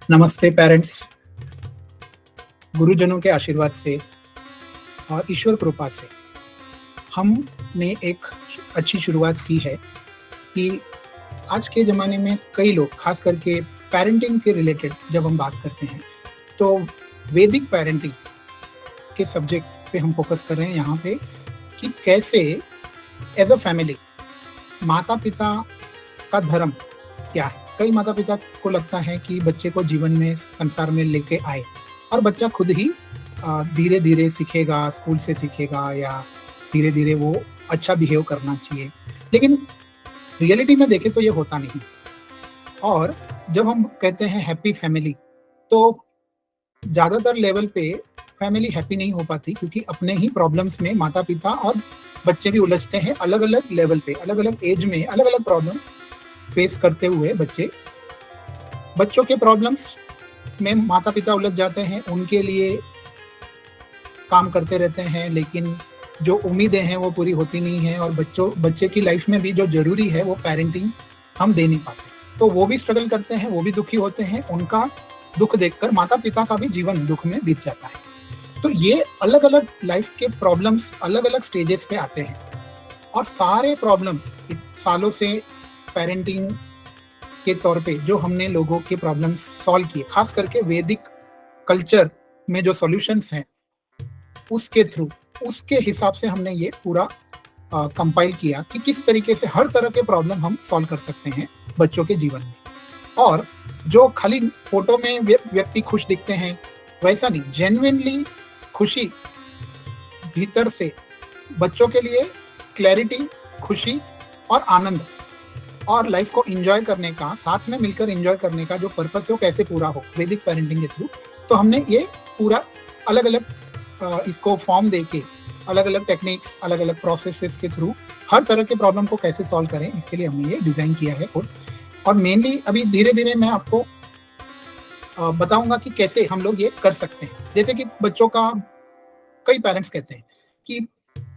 नमस्ते पेरेंट्स। गुरुजनों के आशीर्वाद से और ईश्वर कृपा से हमने एक अच्छी शुरुआत की है कि आज के ज़माने में कई लोग खास करके पेरेंटिंग के रिलेटेड जब हम बात करते हैं तो वैदिक पेरेंटिंग के सब्जेक्ट पे हम फोकस कर रहे हैं यहाँ पे कि कैसे एज अ फैमिली माता पिता का धर्म क्या है। कई माता पिता को लगता है कि बच्चे को जीवन में संसार में लेके आए और बच्चा खुद ही धीरे धीरे सीखेगा, स्कूल से सीखेगा या धीरे धीरे वो अच्छा बिहेव करना चाहिए, लेकिन रियलिटी में देखें तो ये होता नहीं। और जब हम कहते हैं हैप्पी फैमिली तो ज़्यादातर लेवल पे फैमिली हैप्पी नहीं हो पाती, क्योंकि अपने ही प्रॉब्लम्स में माता पिता और बच्चे भी उलझते हैं। अलग अलग लेवल पे, अलग अलग एज में अलग अलग प्रॉब्लम्स फेस करते हुए बच्चों के प्रॉब्लम्स में माता पिता उलझ जाते हैं, उनके लिए काम करते रहते हैं, लेकिन जो उम्मीदें हैं वो पूरी होती नहीं है और बच्चे की लाइफ में भी जो जरूरी है वो पेरेंटिंग हम दे नहीं पाते, तो वो भी स्ट्रगल करते हैं, वो भी दुखी होते हैं। उनका दुख देखकर माता पिता का भी जीवन दुख में बीत जाता है। तो ये अलग अलग लाइफ के प्रॉब्लम्स अलग अलग स्टेजेस पे आते हैं और सारे प्रॉब्लम्स सालों से पेरेंटिंग के तौर पे जो हमने लोगों के प्रॉब्लम्स सॉल्व किए, खास करके वैदिक कल्चर में जो सॉल्यूशंस हैं उसके थ्रू, उसके हिसाब से हमने ये पूरा कंपाइल किया कि किस तरीके से हर तरह के प्रॉब्लम हम सॉल्व कर सकते हैं बच्चों के जीवन में। और जो खाली फोटो में व्यक्ति खुश दिखते हैं वैसा नहीं, जेन्युइनली खुशी भीतर से बच्चों के लिए क्लैरिटी, खुशी और आनंद और लाइफ को एंजॉय करने का, साथ में मिलकर एंजॉय करने का जो पर्पस है वो कैसे पूरा हो वैदिक पेरेंटिंग के थ्रू। तो हमने ये पूरा अलग अलग इसको फॉर्म देके अलग अलग टेक्निक्स, अलग अलग प्रोसेसेस के थ्रू हर तरह के प्रॉब्लम को कैसे सॉल्व करें, इसके लिए हमने ये डिजाइन किया है कोर्स। और मेनली अभी धीरे धीरे मैं आपको बताऊंगा कि कैसे हम लोग ये कर सकते हैं। जैसे कि बच्चों का, कई पेरेंट्स कहते हैं कि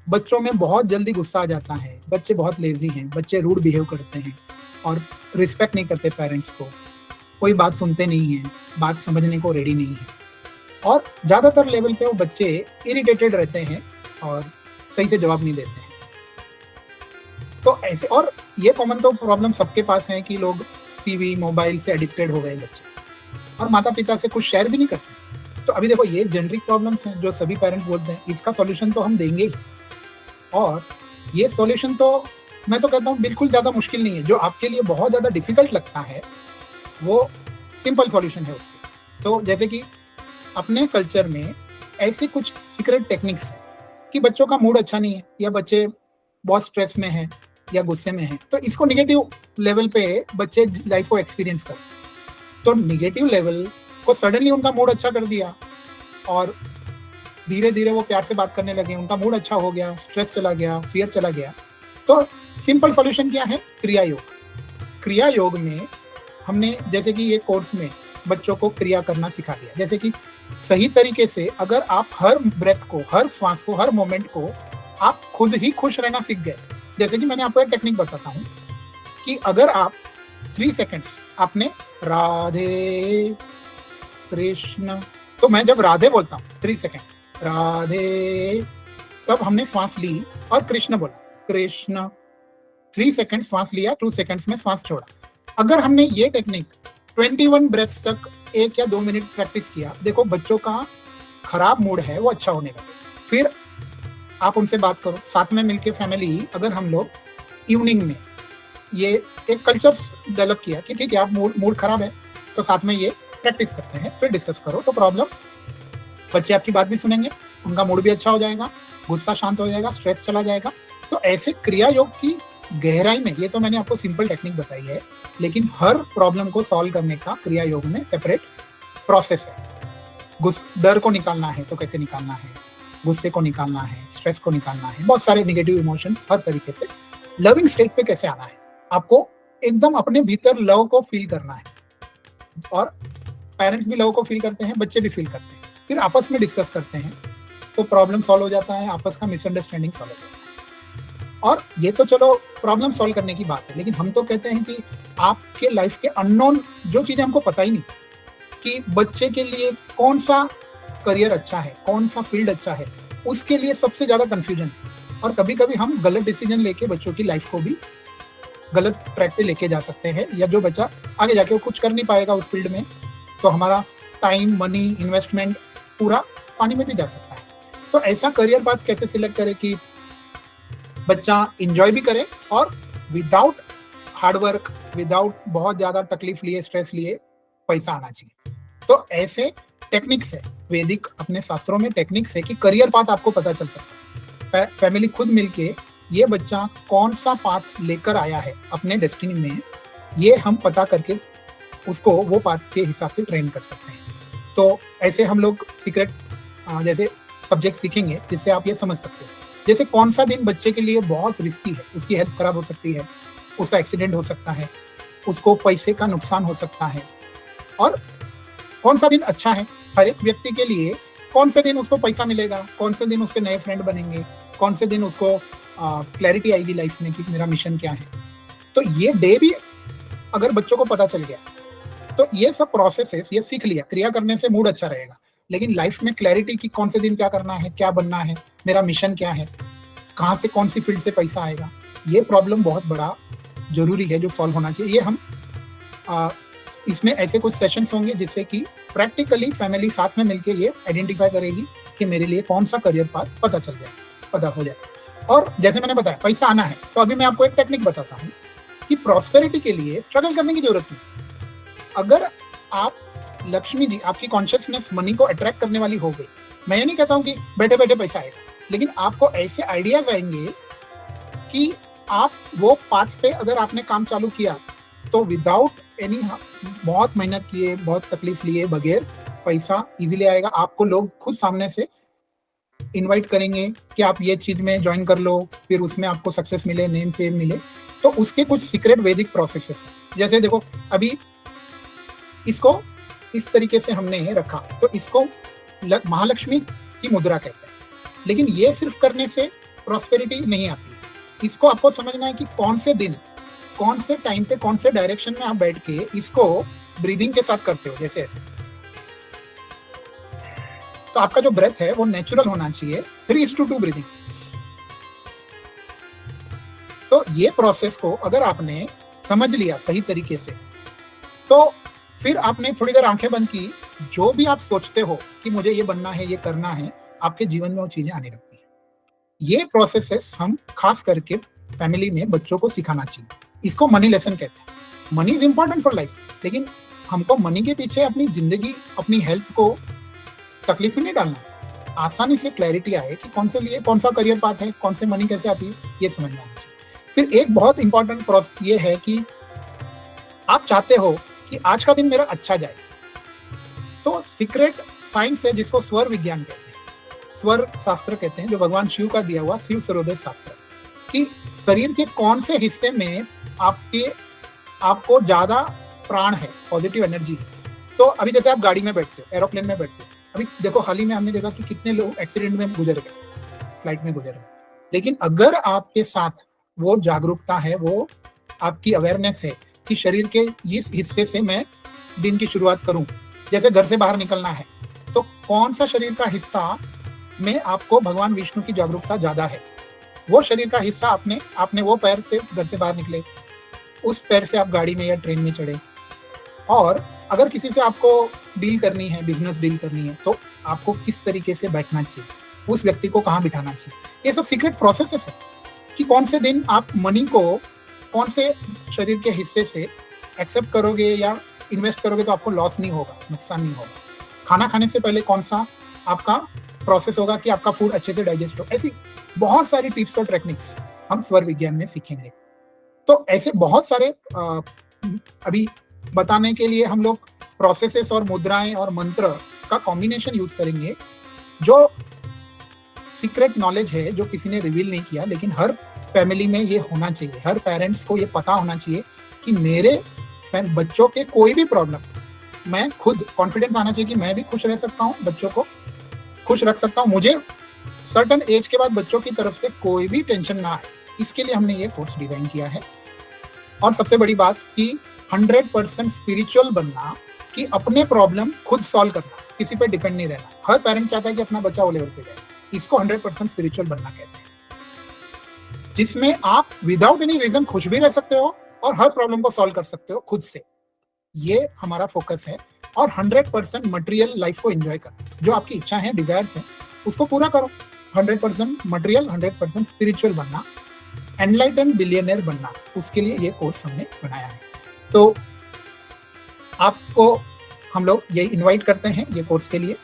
बच्चों में बहुत जल्दी गुस्सा आ जाता है, बच्चे बहुत लेजी हैं, बच्चे रूड बिहेव करते हैं और रिस्पेक्ट नहीं करते पेरेंट्स को, कोई बात सुनते नहीं है, बात समझने को रेडी नहीं है और ज़्यादातर लेवल पे वो बच्चे इरिटेटेड रहते हैं और सही से जवाब नहीं देते हैं। तो ऐसे, और ये कॉमन तो प्रॉब्लम सबके पास है कि लोग टीवी मोबाइल से एडिक्टेड हो गए बच्चे और माता पिता से कुछ शेयर भी नहीं करते। तो अभी देखो, ये जेनरिक प्रॉब्लम्स हैं जो सभी पेरेंट्स बोलते हैं, इसका सॉल्यूशन तो हम देंगे ही। और ये सॉल्यूशन तो मैं तो कहता हूँ बिल्कुल ज़्यादा मुश्किल नहीं है। जो आपके लिए बहुत ज़्यादा डिफिकल्ट लगता है वो सिंपल सॉल्यूशन है उसके। तो जैसे कि अपने कल्चर में ऐसे कुछ सीक्रेट टेक्निक्स हैं कि बच्चों का मूड अच्छा नहीं है या बच्चे बहुत स्ट्रेस में हैं या गुस्से में हैं, तो इसको निगेटिव लेवल पे बच्चे लाइफ को एक्सपीरियंस करते हैं। तो निगेटिव लेवल को सडनली उनका मूड अच्छा कर दिया और धीरे धीरे वो प्यार से बात करने लगे, उनका मूड अच्छा हो गया, स्ट्रेस चला गया, फियर चला गया। तो सिंपल सॉल्यूशन क्या है? क्रिया योग। क्रिया योग में हमने, जैसे कि ये कोर्स में बच्चों को क्रिया करना सिखा दिया। जैसे कि सही तरीके से अगर आप हर ब्रेथ को, हर सांस को, हर मोमेंट को आप खुद ही खुश रहना सीख गए। जैसे कि मैंने आपको एक टेक्निक बताता हूँ कि अगर आप 3 सेकेंड्स आपने राधे कृष्ण, तो मैं जब राधे बोलता हूँ 3 सेकेंड्स राधे, तब हमने श्वास ली और कृष्ण बोला, कृष्ण। 3 सेकेंड श्वास लिया, 2 सेकेंड्स में श्वास छोड़ा। अगर हमने ये टेक्निक 21 ब्रेथ्स तक 1 या 2 मिनट प्रैक्टिस किया, देखो बच्चों का खराब मूड है वो अच्छा होने लगे। फिर आप उनसे बात करो, साथ में मिलकर फैमिली, अगर हम लोग इवनिंग में ये एक कल्चर डेवलप किया कि ठीक है आप मूड खराब है तो साथ में ये प्रैक्टिस करते हैं, फिर डिस्कस करो, तो प्रॉब्लम, बच्चे आपकी बात भी सुनेंगे, उनका मूड भी अच्छा हो जाएगा, गुस्सा शांत हो जाएगा, स्ट्रेस चला जाएगा। तो ऐसे क्रिया योग की गहराई में, ये तो मैंने आपको सिंपल टेक्निक बताई है, लेकिन हर प्रॉब्लम को सॉल्व करने का क्रिया योग में सेपरेट प्रोसेस है। डर को निकालना है तो कैसे निकालना है, गुस्से को निकालना है, स्ट्रेस को निकालना है, बहुत सारे निगेटिव इमोशंस, हर तरीके से लविंग स्टेट पे कैसे आना है, आपको एकदम अपने भीतर लव को फील करना है। और पेरेंट्स भी लव को फील करते हैं, बच्चे भी फील करते हैं, फिर आपस में डिस्कस करते हैं तो प्रॉब्लम सॉल्व हो जाता है, आपस का मिसअंडरस्टैंडिंग सॉल्व हो जाता है। और ये तो चलो प्रॉब्लम सॉल्व करने की बात है, लेकिन हम तो कहते हैं कि आपके लाइफ के अननोन जो चीजें हमको पता ही नहीं, कि बच्चे के लिए कौन सा करियर अच्छा है, कौन सा फील्ड अच्छा है, उसके लिए सबसे ज़्यादा कन्फ्यूजन है। और कभी-कभी हम गलत डिसीजन लेके बच्चों की लाइफ को भी गलत ट्रैक पे लेके जा सकते हैं, या जो बच्चा आगे जाके वो कुछ कर नहीं पाएगा उस फील्ड में, तो हमारा टाइम, मनी, इन्वेस्टमेंट पूरा पानी में भी जा सकता है। तो ऐसा करियर पाथ कैसे सिलेक्ट करें कि बच्चा एंजॉय भी करे और विदाउट हार्डवर्क, विदाउट बहुत ज़्यादा तकलीफ लिए, स्ट्रेस लिए पैसा आना चाहिए। तो ऐसे टेक्निक्स है, वैदिक अपने शास्त्रों में टेक्निक्स है कि करियर पाथ आपको पता चल सकता है। फैमिली खुद मिलके ये बच्चा कौन सा पाथ लेकर आया है अपने डेस्टिनी में, ये हम पता करके उसको वो पाथ के हिसाब से ट्रेन कर सकते हैं। तो ऐसे हम लोग सीक्रेट जैसे सब्जेक्ट सीखेंगे जिससे आप ये समझ सकते हो। जैसे कौन सा दिन बच्चे के लिए बहुत रिस्की है, उसकी हेल्थ खराब हो सकती है, उसका एक्सीडेंट हो सकता है, उसको पैसे का नुकसान हो सकता है, और कौन सा दिन अच्छा है हर एक व्यक्ति के लिए। कौन से दिन उसको पैसा मिलेगा, कौन से दिन उसके नए फ्रेंड बनेंगे, कौन से दिन उसको क्लैरिटी आएगी लाइफ में कि मेरा मिशन क्या है। तो ये डे भी अगर बच्चों को पता चल गया, तो ये सब प्रोसेसेस ये सीख लिया, क्रिया करने से मूड अच्छा रहेगा। लेकिन लाइफ में क्लैरिटी कि कौन से दिन क्या करना है, क्या बनना है, मेरा मिशन क्या है, कहाँ से कौन सी फील्ड से पैसा आएगा, ये प्रॉब्लम बहुत बड़ा जरूरी है जो सॉल्व होना चाहिए। ये हम इसमें ऐसे कुछ सेशंस होंगे जिससे कि प्रैक्टिकली फैमिली साथ में मिलके ये आइडेंटिफाई करेगी कि मेरे लिए कौन सा करियर पाथ पता हो जाए। और जैसे मैंने बताया पैसा आना है, तो अभी मैं आपको एक टेक्निक बताता हूँ कि प्रॉस्पेरिटी के लिए स्ट्रगल करने की जरूरत नहीं। अगर आप लक्ष्मी जी, आपकी कॉन्शियसनेस मनी को अट्रैक्ट करने वाली हो गई, मैं ये नहीं कहता हूँ कि बैठे बैठे पैसा आएगा, लेकिन आपको ऐसे आइडियाज आएंगे कि आप वो पाथ पे अगर आपने काम चालू किया तो विदाउट एनी बहुत मेहनत किए, बहुत तकलीफ लिए बगैर पैसा इजीली आएगा। आपको लोग खुद सामने से इनवाइट करेंगे कि आप ये चीज में ज्वाइन कर लो, फिर उसमें आपको सक्सेस मिले, नेम फेम मिले। तो उसके कुछ सीक्रेट वैदिक प्रोसेसेस हैं। जैसे देखो, अभी इसको इस तरीके से हमने रखा, तो इसको महालक्ष्मी की मुद्रा कहते हैं। लेकिन ये सिर्फ करने से प्रॉस्पेरिटी नहीं आती। इसको आपको समझना है कि कौन से दिन, कौन से टाइम पे, कौन से डायरेक्शन में आप बैठ के इसको ब्रीदिंग के साथ करते हो, जैसे ऐसे। तो आपका जो ब्रेथ है वो नेचुरल होना चाहिए, 3:2 ब्रीदिंग। तो ये प्रोसेस को अगर आपने समझ लिया सही तरीके से, तो फिर आपने थोड़ी देर आंखें बंद की, जो भी आप सोचते हो कि मुझे ये बनना है, ये करना है, आपके जीवन में वो चीजें आने लगती है। ये प्रोसेसेस हम खास करके फैमिली में बच्चों को सिखाना चाहिए। इसको मनी लेसन कहते हैं। Money is important for life, लेकिन हमको मनी के पीछे अपनी जिंदगी, अपनी हेल्थ को तकलीफ में नहीं डालना है। आसानी से क्लैरिटी आए कि कौन से लिए कौन सा करियर पाथ है, कौन से मनी कैसे आती है, ये समझना चाहिए। फिर एक बहुत इंपॉर्टेंट प्रोसेस ये है कि आप चाहते हो कि आज का दिन मेरा अच्छा जाए, तो सीक्रेट साइंस है जिसको स्वर विज्ञान कहते हैं, स्वर शास्त्र कहते हैं, जो भगवान शिव का दिया हुआ शिव सर्वोदय शास्त्र, कि शरीर के कौन से हिस्से में आपको ज्यादा प्राण है, पॉजिटिव एनर्जी है। तो अभी जैसे आप गाड़ी में बैठते हो, एरोप्लेन में बैठते हो, अभी देखो हाल ही में हमने देखा कि कितने लोग एक्सीडेंट में गुजर गए, फ्लाइट में गुजर गए। लेकिन अगर आपके साथ वो जागरूकता है, वो आपकी अवेयरनेस है कि शरीर के इस हिस्से से मैं दिन की शुरुआत करूं, जैसे घर से बाहर निकलना है, तो कौन सा शरीर का हिस्सा में आपको भगवान विष्णु की जागरूकता ज्यादा है, वो शरीर का हिस्सा आपने वो पैर से घर से बाहर निकले, उस पैर से आप गाड़ी में या ट्रेन में चढ़े। और अगर किसी से आपको डील करनी है, बिजनेस डील करनी है, तो आपको किस तरीके से बैठना चाहिए, उस व्यक्ति को कहाँ बिठाना चाहिए। ये सब सीक्रेट प्रोसेसेस है कि कौन से दिन आप मनी को कौन से शरीर के हिस्से से एक्सेप्ट करोगे या इन्वेस्ट करोगे तो आपको लॉस नहीं होगा, नुकसान नहीं होगा। खाना खाने से पहले कौन सा आपका प्रोसेस होगा कि आपका फूड अच्छे से डाइजेस्ट हो। ऐसी बहुत सारी टिप्स और टेक्निक्स हम स्वर विज्ञान में सीखेंगे। तो ऐसे बहुत सारे अभी बताने के लिए हम लोग प्रोसेसेस और मुद्राएं और मंत्र का कॉम्बिनेशन यूज करेंगे, जो सीक्रेट नॉलेज है, जो किसी ने रिवील नहीं किया, लेकिन हर फैमिली में ये होना चाहिए। हर पेरेंट्स को ये पता होना चाहिए कि मेरे बच्चों के कोई भी प्रॉब्लम, मैं खुद कॉन्फिडेंस आना चाहिए कि मैं भी खुश रह सकता हूँ, बच्चों को खुश रख सकता हूँ। मुझे सर्टेन एज के बाद बच्चों की तरफ से कोई भी टेंशन ना आए, इसके लिए हमने ये कोर्स डिजाइन किया है। और सबसे बड़ी बात कि 100% स्पिरिचुअल बनना कि अपने प्रॉब्लम खुद सॉल्व करना, किसी पे डिपेंड नहीं रहना। हर पेरेंट चाहता है कि अपना बच्चा वो लेवल पे जाए। इसको 100% स्पिरिचुअल बनना कहते हैं, जिसमें आप विदाउट एनी रीजन खुश भी रह सकते हो और हर प्रॉब्लम को सॉल्व कर सकते हो खुद से। ये हमारा फोकस है। और 100% मटेरियल लाइफ को एंजॉय करो, जो आपकी इच्छा है, डिजायर्स है, उसको पूरा करो। 100% मटेरियल, 100% स्पिरिचुअल बनना, एनलाइटन बिलियनर बनना, उसके लिए ये कोर्स हमने बनाया है। तो आपको हम लोग ये इनवाइट करते हैं ये कोर्स के लिए।